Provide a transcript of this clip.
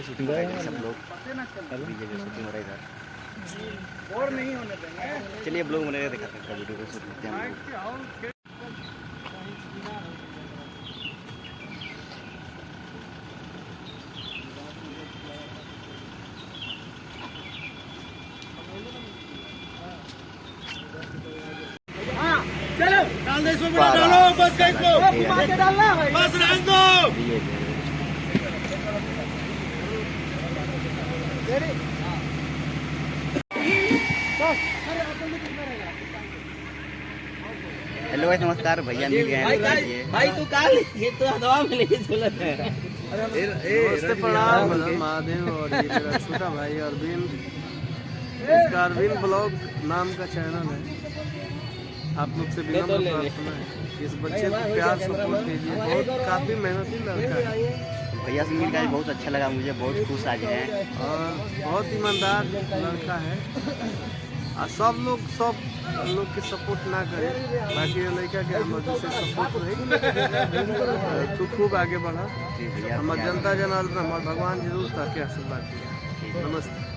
Shooting हो रहा है सब लोग शूटिंग हो रहा है इधर। और नहीं होने देंगे। चलिए ब्लॉग बनाए दिखाते हैं वीडियो को शूट करते हैं हम लोग। चलो डाल दे इसमें, डालो बस का इसको घुमा के डालना है भाई, बस रहने दो। हेलो भाई नमस्कार, भैया मिल गए हैं भाई तू काल ये तो हवा में नहीं झूलत है। नमस्ते प्रणाम महादेव और ये मेरा छोटा भाई अरविंद, इसका अरविंद ब्लॉग नाम का चैनल है। आप लोग से विनम्र प्रार्थना है इस बच्चे को प्यार सपोर्ट कीजिए, बहुत काफी मेहनती लड़का है। भैया से मिलकर बहुत अच्छा लगा मुझे, बहुत खुश आज है और बहुत ईमानदार लड़का है। और सब लोग की सपोर्ट ना करें, बाकी लड़का के मदद से सपोर्ट रहे तो खूब आगे बढ़ा। हमारे जनता जनार्दन हमारे भगवान जरूर ताकि आशीर्वाद दिया। नमस्ते।